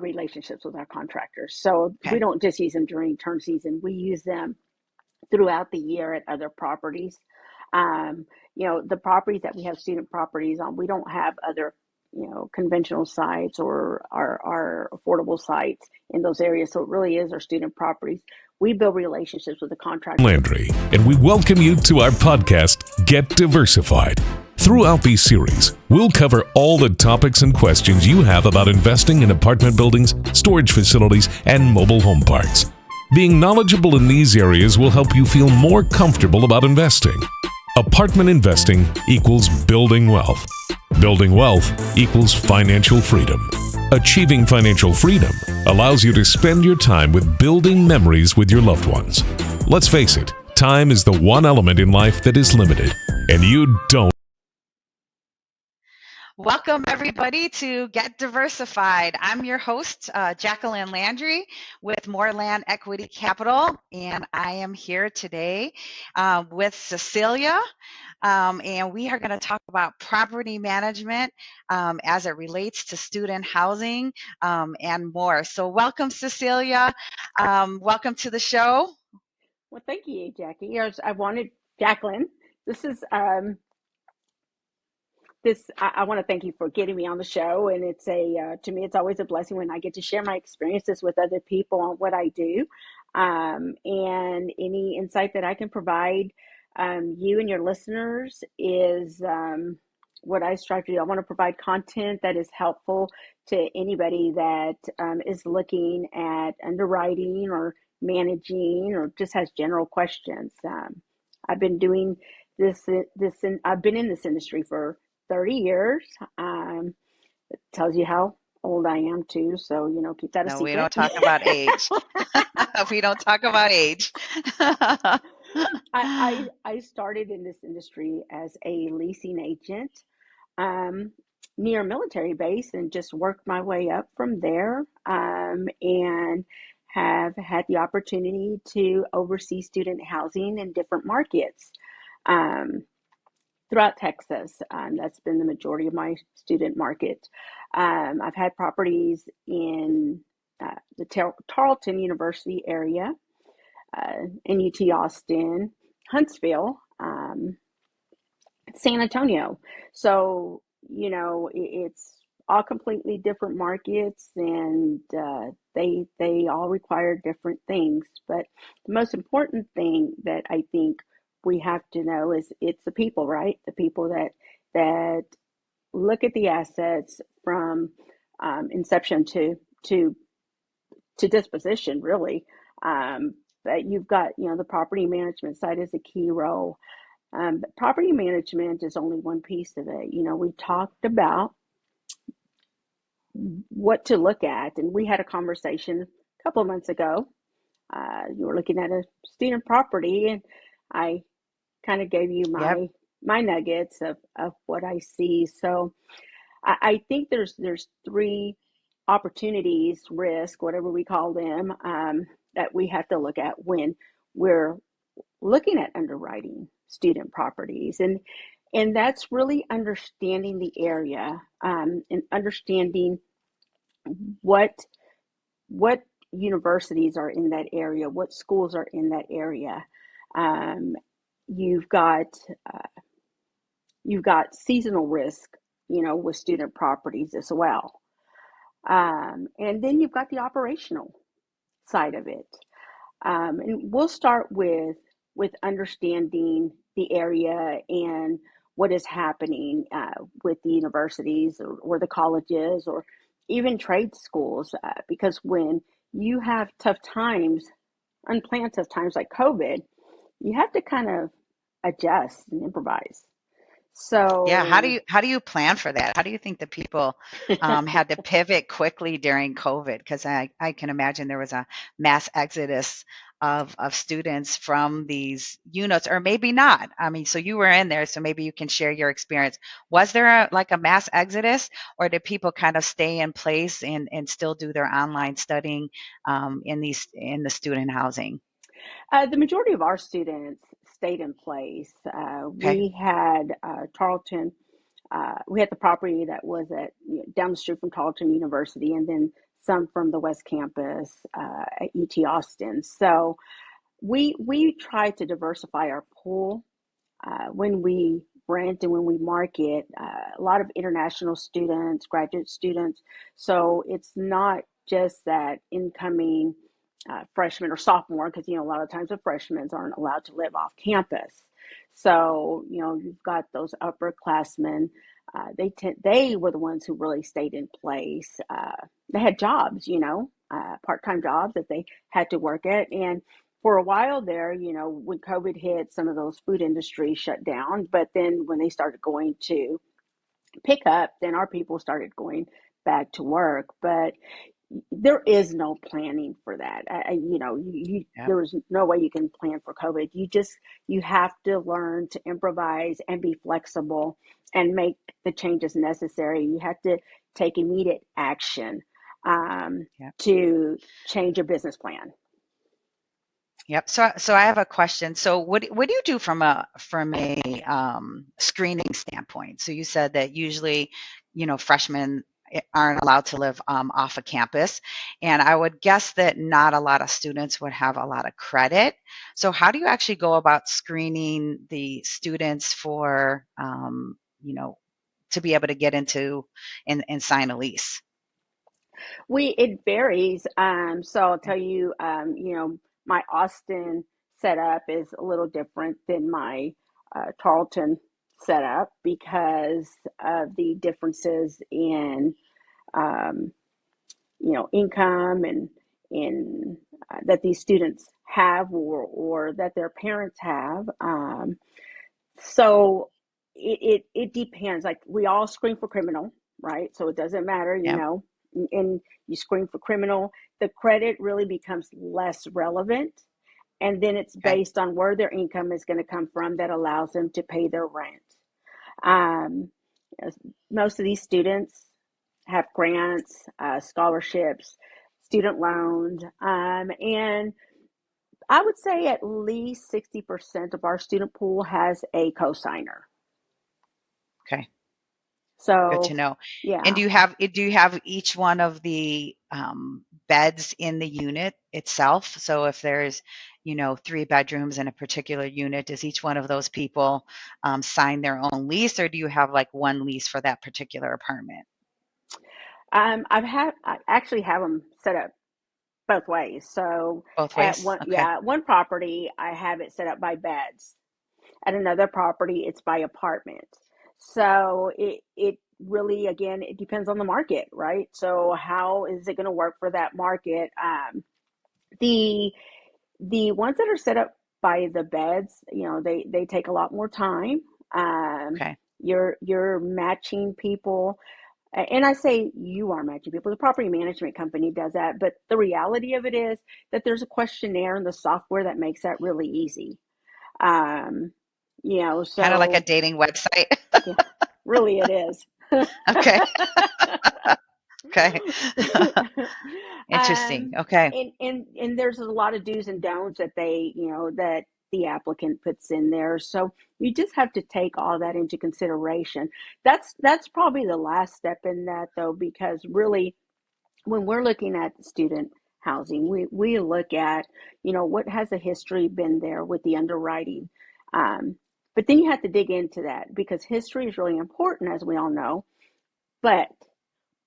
relationships with our contractors. So we Okay. don't just use them during turn season. We use them throughout the year at other properties. The properties that we have student properties on, we don't have other, conventional sites or our affordable sites in those areas. So it really is our student properties. We build relationships with the contractors. Landry, and we welcome you to our podcast, Get Diversified. Throughout these series, we'll cover all the topics and questions you have about investing in apartment buildings, storage facilities, and mobile home parks. Being knowledgeable in these areas will help you feel more comfortable about investing. Apartment investing equals building wealth. Building wealth equals financial freedom. Achieving financial freedom allows you to spend your time with building memories with your loved ones. Let's face it, time is the one element in life that is limited, and you don't. Welcome, everybody, to Get Diversified. I'm your host, Jacqueline Landry with Moreland Equity Capital, and I am here today with Cecilia, and we are going to talk about property management as it relates to student housing and more. So welcome, Cecilia. Welcome to the show. Well, thank you, Jackie. Yes, I wanted Jacqueline. This is I want to thank you for getting me on the show, and it's to me it's always a blessing when I get to share my experiences with other people on what I do, and any insight that I can provide you and your listeners is what I strive to do. I want to provide content that is helpful to anybody that is looking at underwriting or managing or just has general questions. I've been doing I've been in this industry for 30 years. It tells you how old I am too. So, keep that a No, we secret. don't talk about age. We don't talk about age. I started in this industry as a leasing agent um, near a military base and just worked my way up from there, and have had the opportunity to oversee student housing in different markets. Um, Throughout Texas. That's been the majority of my student market. I've had properties in the Tarleton University area, in UT Austin, Huntsville, San Antonio. So, it's all completely different markets, and they all require different things. But the most important thing that I think we have to know is it's the people, right? The people that look at the assets from inception to to disposition, really. But you've got, the property management side is a key role. But property management is only one piece of it. We talked about what to look at, and we had a conversation a couple of months ago. You were looking at a student property, and I kind of gave you Yep. my nuggets of what I see. So I think there's three opportunities, risk, whatever we call them, that we have to look at when we're looking at underwriting student properties, and that's really understanding the area, and understanding what what universities are in that area, what schools are in that area. Um, you've got uh, you've got seasonal risk, with student properties as well, and then you've got the operational side of it. And we'll start with understanding the area and what is happening with the universities or the colleges or even trade schools, because when you have tough times, unplanned tough times like COVID, you have to kind of adjust and improvise. Yeah. So How do you plan for that? How do you think the people had to pivot quickly during COVID? Because I can imagine there was a mass exodus of students from these units, or maybe not. I mean, so you were in there, so maybe you can share your experience. Was there like a mass exodus, or did people kind of stay in place and still do their online studying in the student housing? the majority of our students stayed in place. Okay. We had Tarleton. We had the property that was down the street from Tarleton University, and then some from the West Campus at UT Austin. So we try to diversify our pool when we rent and when we market. A lot of international students, graduate students. So it's not just that incoming freshman or sophomore, because a lot of times the freshmen aren't allowed to live off campus. So you've got those upperclassmen. They were the ones who really stayed in place. They had jobs, part-time jobs that they had to work at. And for a while there, when COVID hit, some of those food industries shut down. But then when they started going to pick up, then our people started going back to work. But there is no planning for that. Yeah. There is no way you can plan for COVID. You have to learn to improvise and be flexible and make the changes necessary. You have to take immediate action Yeah. to change your business plan. Yep. So I have a question. So what do you do from a screening standpoint? So you said that usually, freshmen aren't allowed to live off a campus, and I would guess that not a lot of students would have a lot of credit. So how do you actually go about screening the students for, to be able to get into and sign a lease? It varies. So I'll Okay. tell you, my Austin setup is a little different than my Tarleton setup because of the differences in, um, income and in that these students have or that their parents have. So it depends. Like we all screen for criminal, right? So it doesn't matter, Yeah. and you screen for criminal. The credit really becomes less relevant, and then it's Okay. based on where their income is going to come from that allows them to pay their rent. Um, Most of these students have grants, scholarships, student loans, and I would say at least 60% of our student pool has a cosigner. Okay. Good to So, know. And yeah. do you have each one of the beds in the unit itself? So if there's, three bedrooms in a particular unit, does each one of those people sign their own lease, or do you have like one lease for that particular apartment? I actually have them set up both ways. So Both at ways? one, Okay. yeah, at one property, I have it set up by beds. At another property, it's by apartment. So it really, again, it depends on the market, right? So how is it going to work for that market? The the ones that are set up by the beds, they take a lot more time. Um, Okay. you're matching people. And I say you are matching people. The property management company does that. But the reality of it is that there's a questionnaire in the software that makes that really easy. Um, Kind of like a so dating website. yeah, really it is. Okay. Okay. Interesting. um, Okay. and there's a lot of do's and don'ts that that the applicant puts in there. So you just have to take all that into consideration. That's probably the last step in that though, because really when we're looking at student housing, we look at, what has the history been there with the underwriting. Um, but then you have to dig into that because history is really important, as we all know. But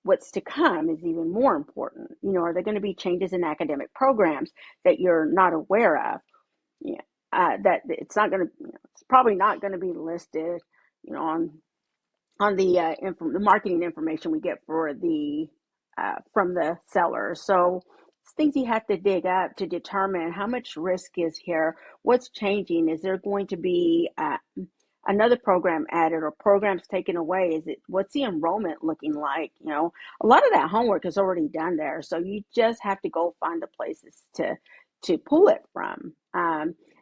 what's to come is even more important. Are there going to be changes in academic programs that you're not aware of? Yeah, that it's not going to, it's probably not going to be listed, on the the marketing information we get for the from the seller. So it's things you have to dig up to determine how much risk is here, what's changing, is there going to be another program added or programs taken away? What's the enrollment looking like? A lot of that homework is already done there, so you just have to go find the places to pull it from.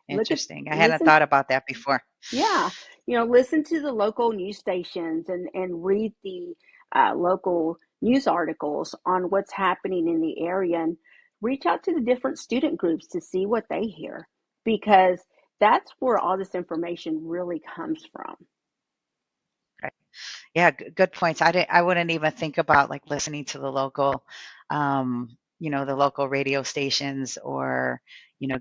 Look at Interesting. I hadn't listen thought about that before. Yeah, listen to the local news stations and read the local news articles on what's happening in the area and reach out to the different student groups to see what they hear because that's where all this information really comes from. Right. Yeah, good points. I wouldn't even think about like listening to the local, the local radio stations, or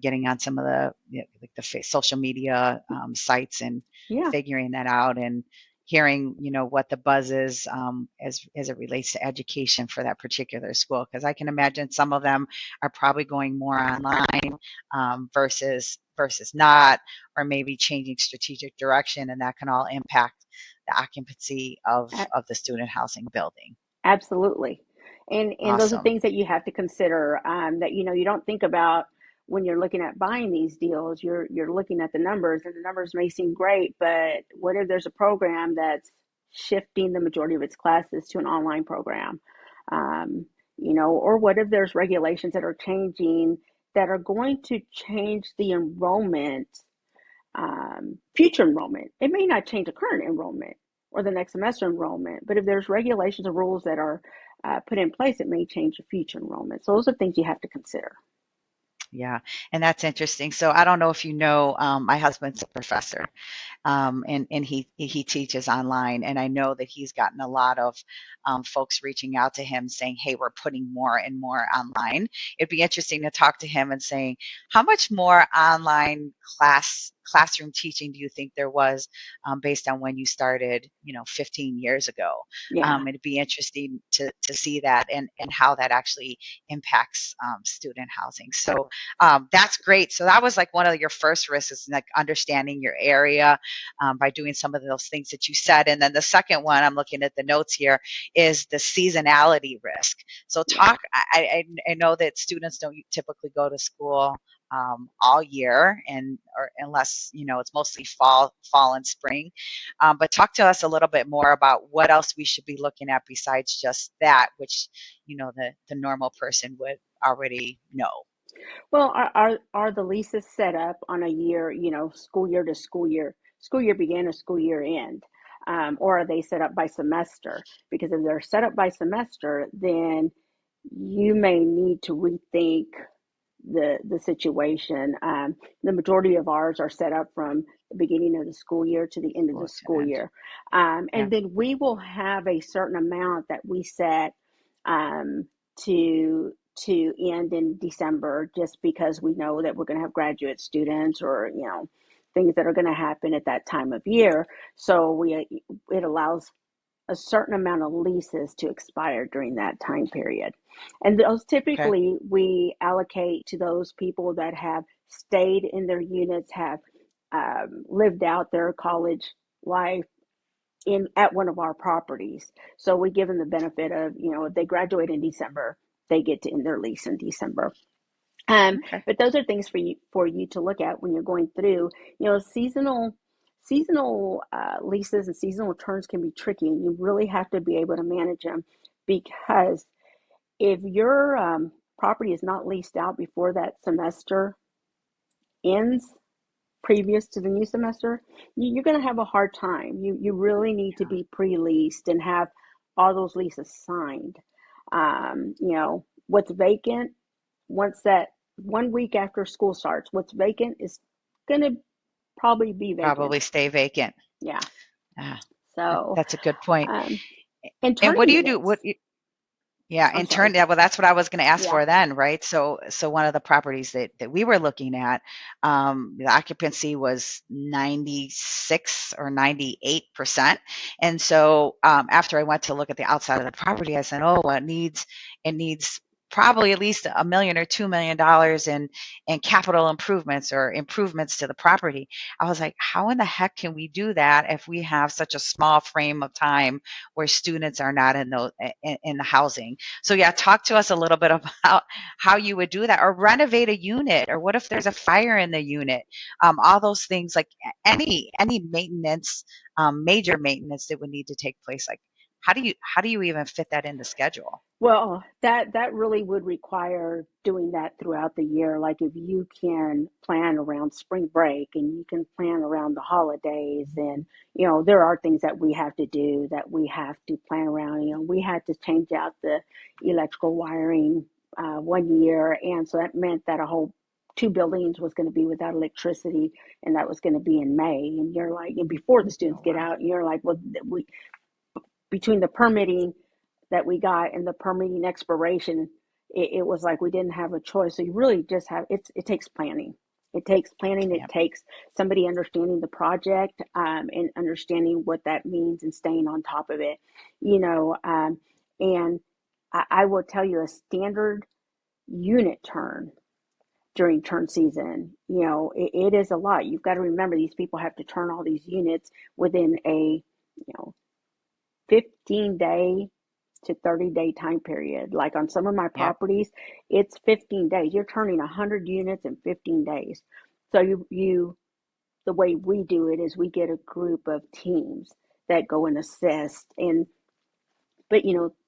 getting on some of the like the social media sites and Yeah, figuring that out, and hearing what the buzz is, as it relates to education for that particular school, because I can imagine some of them are probably going more online, versus not, or maybe changing strategic direction, and that can all impact the occupancy of the student housing building. absolutely. And those are Awesome. things that you have to consider, that you don't think about when you're looking at buying these deals. You're looking at the numbers, and the numbers may seem great, but what if there's a program that's shifting the majority of its classes to an online program? Or what if there's regulations that are changing that are going to change the enrollment, future enrollment. It may not change the current enrollment or the next semester enrollment, but if there's regulations or rules that are put in place, it may change the future enrollment. So those are things you have to consider. Yeah, and that's interesting. So I don't know if you know, my husband's a professor, and he teaches online, and I know that he's gotten a lot of folks reaching out to him saying, "Hey, we're putting more and more online." It'd be interesting to talk to him and saying, "How much more online classroom teaching do you think there was, based on when you started, 15 years ago?" Yeah. It'd be interesting to see that, and how that actually impacts student housing. So that's great. So that was like one of your first risks, is like understanding your area, by doing some of those things that you said. And then the second one, I'm looking at the notes here, is the seasonality risk. So Yeah. I know that students don't typically go to school all year, or unless it's mostly fall and spring. But talk to us a little bit more about what else we should be looking at besides just that, which the normal person would already know. Well, are the leases set up on a year, school year to school year begin or school year end? Or are they set up by semester? Because if they're set up by semester, then you may need to rethink the situation. The majority of ours are set up from the beginning of the school year to the end of the School to school end. year. Yeah. And then we will have a certain amount that we set, um, to end in December, just because we know that we're going to have graduate students, or things that are going to happen at that time of year. So it allows a certain amount of leases to expire during that time period. And those Okay. typically we allocate to those people that have stayed in their units, have lived out their college life in at one of our properties. So we give them the benefit of, if they graduate in December, they get to end their lease in December. Okay. But those are things for you to look at when you're going through. Seasonal leases and seasonal terms can be tricky, and you really have to be able to manage them, because if your property is not leased out before that semester ends, previous to the new semester, you're going to have a hard time. You really need to Yeah. be pre-leased and have all those leases signed. What's vacant, once that 1 week after school starts, what's vacant is going to probably be vacant. Probably stay vacant. Yeah. Ah, So, that's a good point. um, and And turning what do you do? units. Yeah, I'm in turn, sorry. yeah, well, that's what I was going to ask Yeah. for then, right? So one of the properties that we were looking at, the occupancy was 96 or 98%. And so, after I went to look at the outside of the property, I said, oh, well, it needs probably at least $1 million or $2 million in capital improvements, or improvements to the property. I was like, how in the heck can we do that if we have such a small frame of time where students are not in the housing? So yeah, talk to us a little bit about how you would do that, or renovate a unit, or what if there's a fire in the unit? All those things, like any maintenance, major maintenance that would need to take place. Like, how do you even fit that in the schedule? Well, that really would require doing that throughout the year. Like, if you can plan around spring break and you can plan around the holidays, and there are things that we have to do, that we have to plan around. We had to change out the electrical wiring 1 year, and so that meant that a whole two buildings was going to be without electricity, and that was going to be in May. And you're like, and before the Oh students get wow. out, and you're like, well, between the permitting that we got and the permitting expiration, it was like we didn't have a choice. So you really just have, it takes planning. It takes planning. It Yep. takes somebody understanding the project, and understanding what that means and staying on top of it, and I will tell you a standard unit turn during turn season, it is a lot. You've got to remember these people have to turn all these units within a, 15-day to 30-day time period. Like on some of my Yep. properties, it's 15 days. You're turning 100 units in 15 days. So the way we do it is we get a group of teams that go and assist, but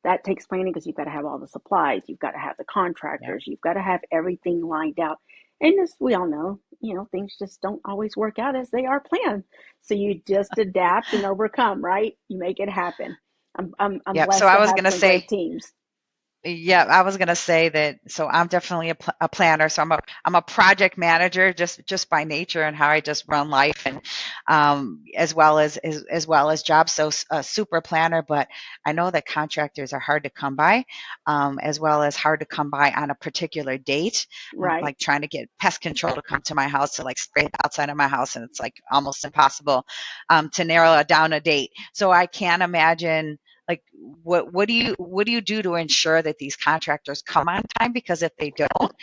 that takes planning because you've got to have all the supplies, you've got to have the Yep. contractors, you've got to have everything lined out. And as we all know, things just don't always work out as they are planned. So you just adapt and overcome, right? You make it happen. I'm Yep. So blessed I to was have going to some great say, teams. yeah, I was gonna say that. So I'm definitely a planner. So I'm a project manager just by nature and how I just run life, and as well as jobs. So a super planner, but I know that contractors are hard to come by, as well as hard to come by on a particular date. Right. Like trying to get pest control to come to my house to like spray the outside of my house, and it's like almost impossible to narrow down a date. So I can't imagine, like, what do you do to ensure that these contractors come on time? Because if they don't,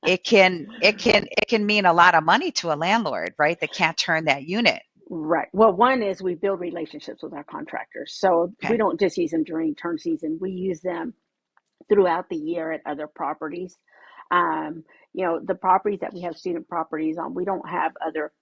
it can mean a lot of money to a landlord, right? That can't turn that unit. Right. Well, one is we build relationships with our contractors. So we Okay. don't just use them during turn season. We use them throughout the year at other properties. The properties that we have student properties on, we don't have other,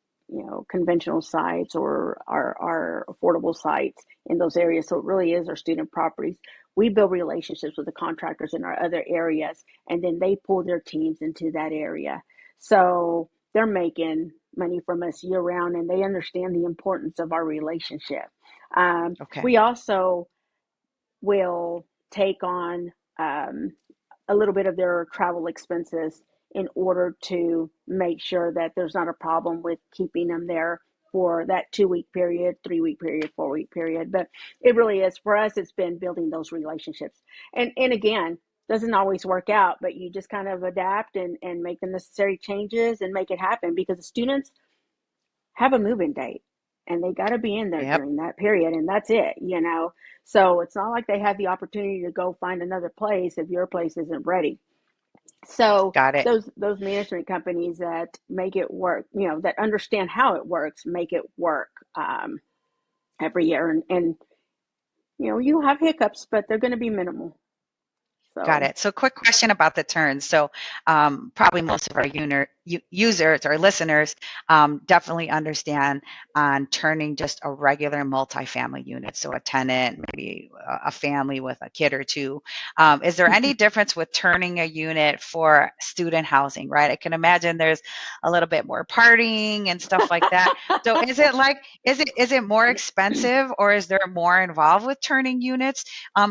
conventional sites or our affordable sites in those areas. So it really is our student properties. We build relationships with the contractors in our other areas, and then they pull their teams into that area. So they're making money from us year round, and they understand the importance of our relationship. Okay. We also will take on, a little bit of their travel expenses in order to make sure that there's not a problem with keeping them there for that 2-week period, 3-week period, 4-week period. But it really is, for us, it's been building those relationships. And again, doesn't always work out, but you just kind of adapt and make the necessary changes and make it happen, because the students have a move-in date and they got to be in there Yep. during that period, and that's it. So it's not like they have the opportunity to go find another place if your place isn't ready. So Got it. those management companies that make it work, that understand how it works, make it work, every year. And you have hiccups, but they're going to be minimal. Got So it. So quick question about the turns. So probably most of our users or listeners definitely understand on turning just a regular multifamily unit. So a tenant, maybe a family with a kid or two. Is there any difference with turning a unit for student housing, right? I can imagine there's a little bit more partying and stuff like that. So is it more expensive, or is there more involved with turning units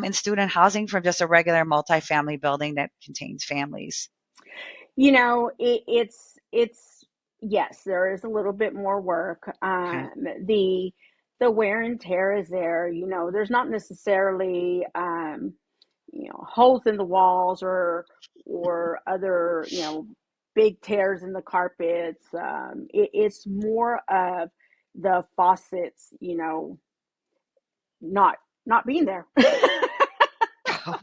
in student housing from just a regular multifamily building that contains families? it's yes, there is a little bit more work. Okay. The wear and tear is there. There's not necessarily, holes in the walls or other, big tears in the carpets. It's more of the faucets, not not being there.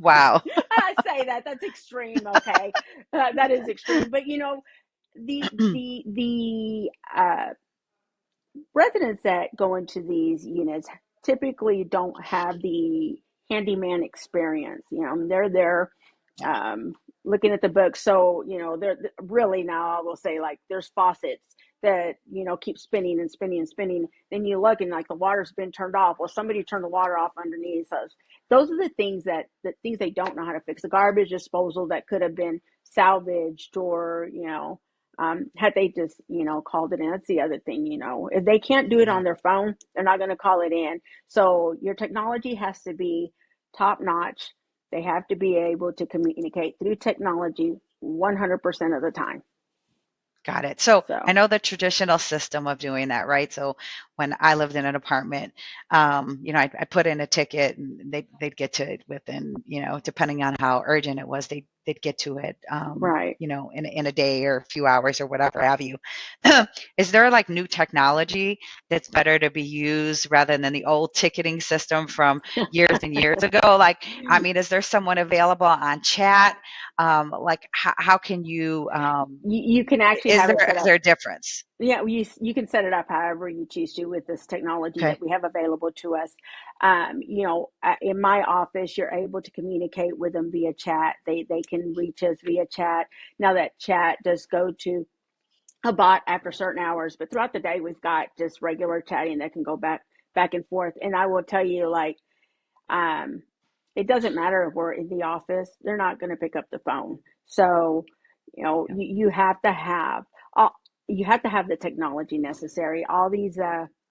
Wow. I say that's extreme. Okay, that is extreme. But the residents that go into these units typically don't have the handyman experience. They're there, Yeah. um, looking at the book. So, they're really, now I will say, like, there's faucets that, keep spinning and spinning and spinning. Then you look and like the water's been turned off. Well, somebody turned the water off underneath us. Those are the things they don't know how to fix. The garbage disposal that could have been salvaged, or, had they just, called it in. That's the other thing, if they can't do it Yeah. on their phone, they're not going to call it in. So your technology has to be top notch. They have to be able to communicate through technology 100% of the time. Got it. So I So, know the traditional system of doing that, right? So when I lived in an apartment, I put in a ticket and they'd get to it within, depending on how urgent it was, they'd get to it, right. in a day or a few hours or whatever have you. Is there like new technology that's better to be used rather than the old ticketing system from years and years ago? Like, I mean, is there someone available on chat? Like, how can you? You can actually Is have there it set is up. there a difference? Yeah, you can set it up however you choose to with this technology Okay. that we have available to us. In my office, you're able to communicate with them via chat. They can reach us via chat. Now that chat does go to a bot after certain hours, but throughout the day we've got just regular chatting that can go back and forth. And I will tell you, like, um, it doesn't matter if we're in the office; they're not going to pick up the phone. So, Yeah. you have to have all, you have to have the technology necessary. All these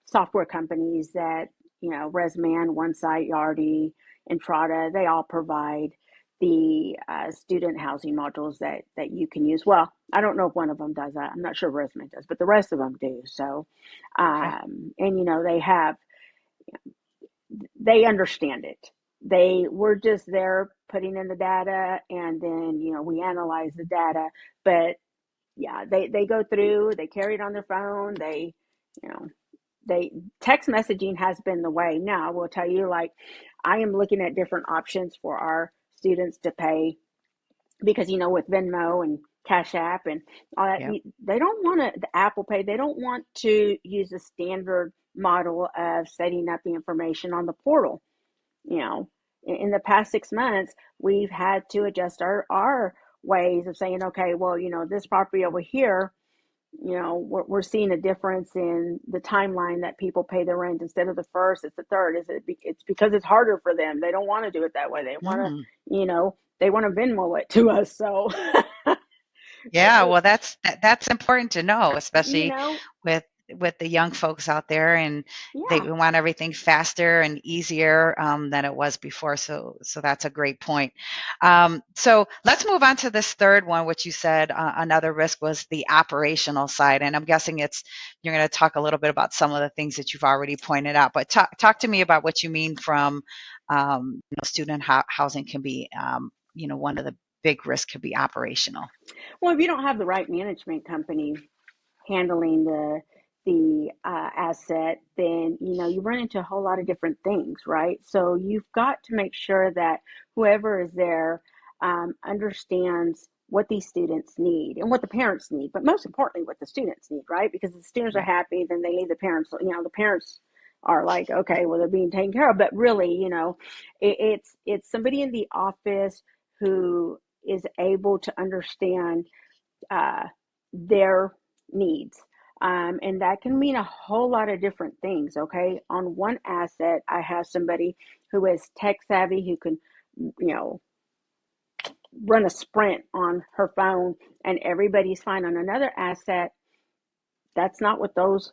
software companies that Resman, OneSite, Yardi, Entrata, they all provide the student housing modules that you can use. Well, I don't know if one of them does that. I'm not sure Resman does, but the rest of them do. So, Okay. and they understand it. They were just there putting in the data, and then we analyze the data. But yeah, they go through, they carry it on their phone. You know, they text messaging has been the way. Now I will tell you, like, I am looking at different options for our students to pay, because with Venmo and Cash App and all that, Yep. they don't want the Apple Pay. They don't want to use the standard model of setting up the information on the portal. You know, in the past 6 months, we've had to adjust our ways of saying, okay, well, this property over here, we're seeing a difference in the timeline that people pay their rent. Instead of the first, it's the third. It's because it's harder for them. They don't want to do it that way. They want to, Mm. they want to Venmo it to us. So, Yeah, well, that's important to know, you especially know, with the young folks out there, and they yeah. want everything faster and easier than it was before. So that's a great point. So let's move on to this third one, which you said another risk was the operational side, and I'm guessing you're going to talk a little bit about some of the things that you've already pointed out, but talk to me about what you mean from student housing can be one of the big risks could be operational. Well, if you don't have the right management company handling the asset, then you run into a whole lot of different things, right? So you've got to make sure that whoever is there understands what these students need and what the parents need, but most importantly, what the students need, right? Because if the students are Yeah. happy, then they leave the parents. The parents are like, okay, well, they're being taken care of, but really, it's somebody in the office who is able to understand uh, their needs. And that can mean a whole lot of different things. Okay. On one asset, I have somebody who is tech savvy, who can, you know, run a sprint on her phone, and everybody's fine. On another asset, that's not what those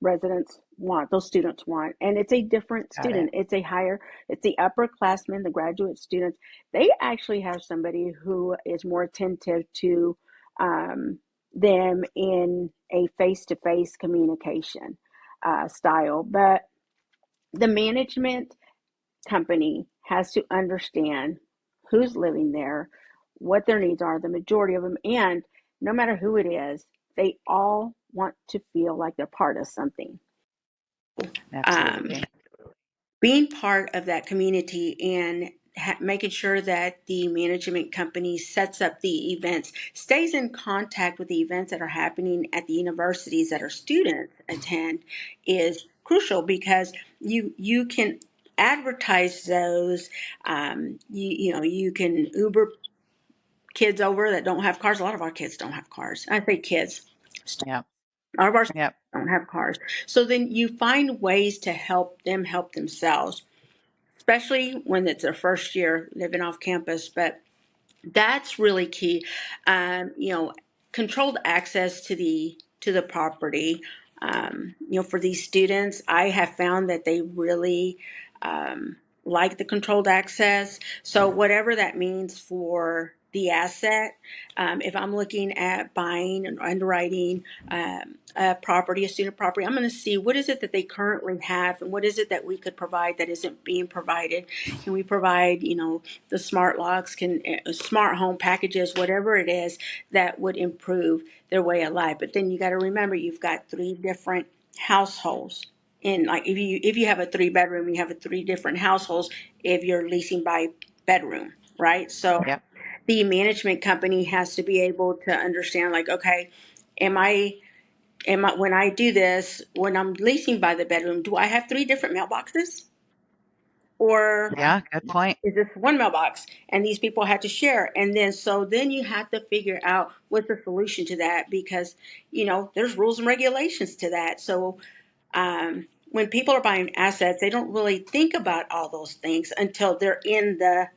residents want, those students want. And it's a different Got it. student. It's the upperclassmen, the graduate students. They actually have somebody who is more attentive to them in a face to face communication style. But the management company has to understand who's living there, what their needs are, the majority of them, and no matter who it is, they all want to feel like they're part of something. um, Absolutely. Being part of that community and making sure that the management company sets up the events, stays in contact with the events that are happening at the universities that our students attend, is crucial, because you can advertise those. You can Uber kids over that don't have cars. A lot of our kids don't have cars. I say kids. Yep. Our bars Yep. don't have cars. So then you find ways to help them help themselves, especially when it's their first year living off campus. But that's really key. Controlled access to the property. For these students, I have found that they really like the controlled access. So whatever that means for the asset. If I'm looking at buying and underwriting a property, a student property, I'm going to see what is it that they currently have and what is it that we could provide that isn't being provided. Can we provide, the smart locks, smart home packages, whatever it is that would improve their way of life. But then you got to remember, you've got three different households. And like if you have a 3 bedroom, you have a three different households if you're leasing by bedroom, right? So Yep. the management company has to be able to understand, like, okay, am I when I do this, when I'm leasing by the bedroom, do I have three different mailboxes? Or Yeah, good point. is this one mailbox and these people had to share? And then you have to figure out what's the solution to that, because there's rules and regulations to that. So when people are buying assets, they don't really think about all those things until they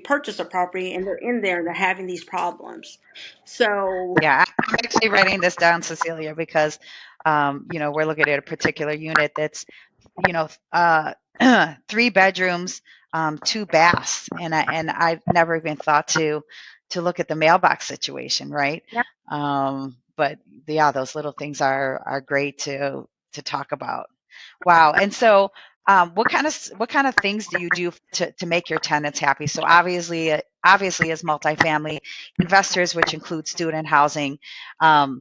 purchase a property and they're in there and they're having these problems. So Yeah, I'm actually writing this down, Cecilia, because we're looking at a particular unit that's, you know, uh, 3 bedrooms, 2 baths, and I've never even thought to look at the mailbox situation, right? yeah. But yeah, those little things are great to talk about. Wow. And so, what kind of things do you do to make your tenants happy? So obviously, as multifamily investors, which includes student housing, um,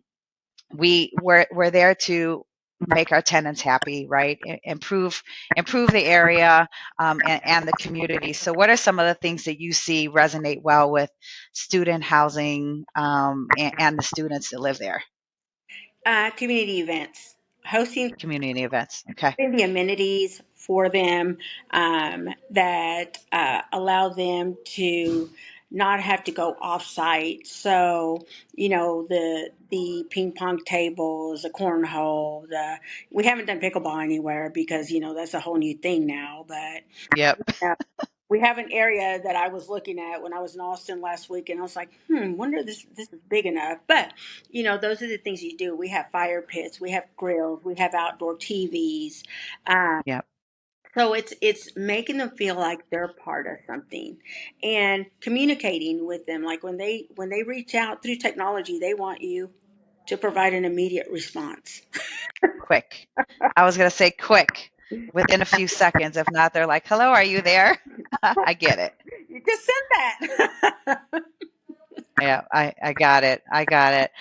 we're there to make our tenants happy, right? Improve the area, and the community. So, what are some of the things that you see resonate well with student housing, and the students that live there? Community events, hosting Community events. Okay. the amenities for them, that allow them to not have to go off site. So, the ping pong tables, the cornhole, we haven't done pickleball anywhere because, that's a whole new thing now. But Yep. we have an area that I was looking at when I was in Austin last week, and I was like, wonder if this is big enough. But those are the things you do. We have fire pits, we have grills, we have outdoor TVs. Yep. So it's making them feel like they're part of something, and communicating with them. Like when they reach out through technology, they want you to provide an immediate response. Quick. I was going to say quick, within a few seconds. If not, they're like, hello, are you there? I get it. You just said that. Yeah, I got it. I got it.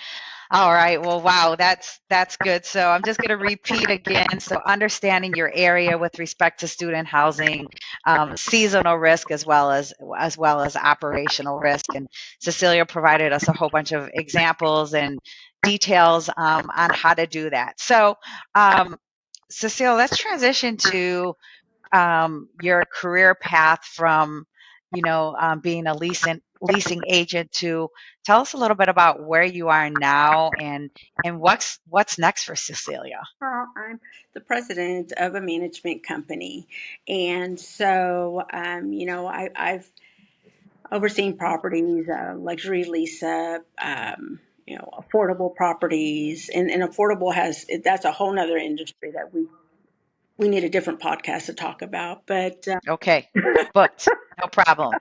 All right. Well, wow, that's good. So I'm just going to repeat again. So understanding your area with respect to student housing, seasonal risk, as well as operational risk. And Cecilia provided us a whole bunch of examples and details, on how to do that. So, Cecilia, let's transition to, your career path from, being a leasing agent, to tell us a little bit about where you are now, and what's next for Cecilia. Well, I'm the president of a management company, and so I've overseen properties, luxury lease up, affordable properties, and affordable that's a whole nother industry that we need a different podcast to talk about. But Okay, booked, no problem.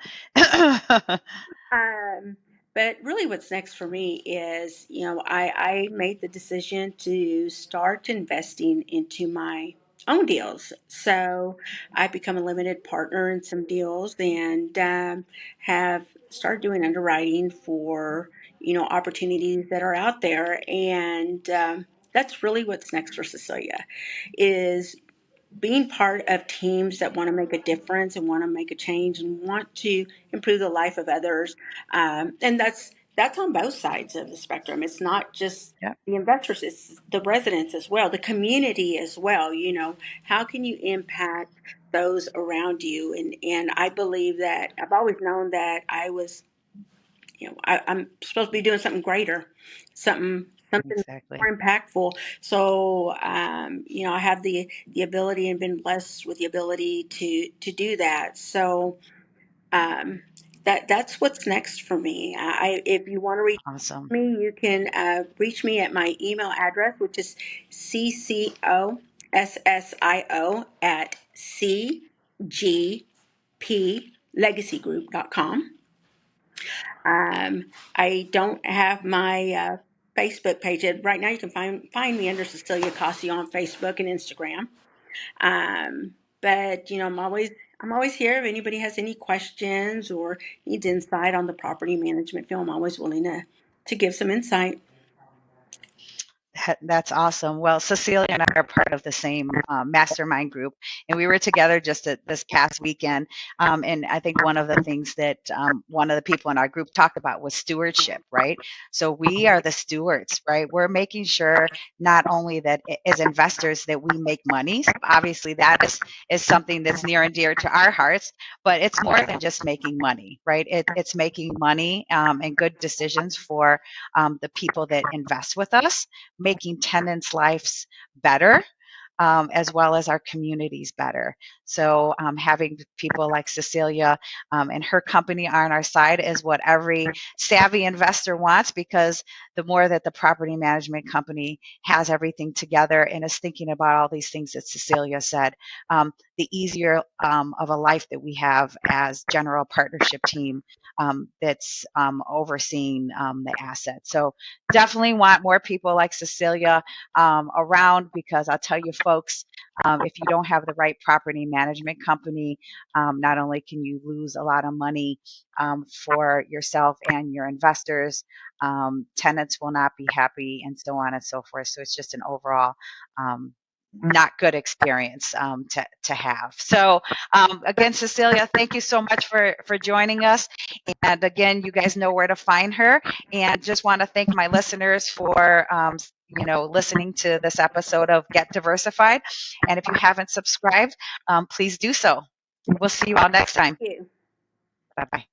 Um, but really, what's next for me is, I made the decision to start investing into my own deals. So I've become a limited partner in some deals, and have started doing underwriting for, opportunities that are out there. And that's really what's next for Cecilia, is being part of teams that want to make a difference and want to make a change and want to improve the life of others. And that's on both sides of the spectrum. It's not just Yeah, the investors, it's the residents as well, the community as well. How can you impact those around you? And I believe that I've always known that I'm supposed to be doing something greater, something exactly. more impactful. So, I have the ability and been blessed with the ability to do that. So, um, that's what's next for me. If you want to reach Awesome. me, you can reach me at my email address, which is ccossio at cgplegacygroup.com. I don't have my Facebook page. Right now, you can find me under Cecilia Cossio on Facebook and Instagram. But I'm always here if anybody has any questions or needs insight on the property management field. I'm always willing to give some insight. That's awesome. Well, Cecilia and I are part of the same mastermind group, and we were together just this past weekend. And I think one of the things that one of the people in our group talked about was stewardship, right? So we are the stewards, right? We're making sure not only that as investors that we make money. So obviously, that is something that's near and dear to our hearts, but it's more than just making money, right? It's making money and good decisions for the people that invest with us, making tenants' lives better, as well as our communities better. So having people like Cecilia and her company on our side is what every savvy investor wants, because the more that the property management company has everything together and is thinking about all these things that Cecilia said, the easier of a life that we have as general partnership team that's overseeing the asset. So definitely want more people like Cecilia around, because I'll tell you folks, if you don't have the right property management company, not only can you lose a lot of money for yourself and your investors, tenants will not be happy, and so on and so forth. So it's just an overall not good experience to have. So again, Cecilia, thank you so much for joining us. And again, you guys know where to find her. And just want to thank my listeners for listening to this episode of Get Diversified. And if you haven't subscribed, please do so. We'll see you all next time. Thank you. Bye-bye.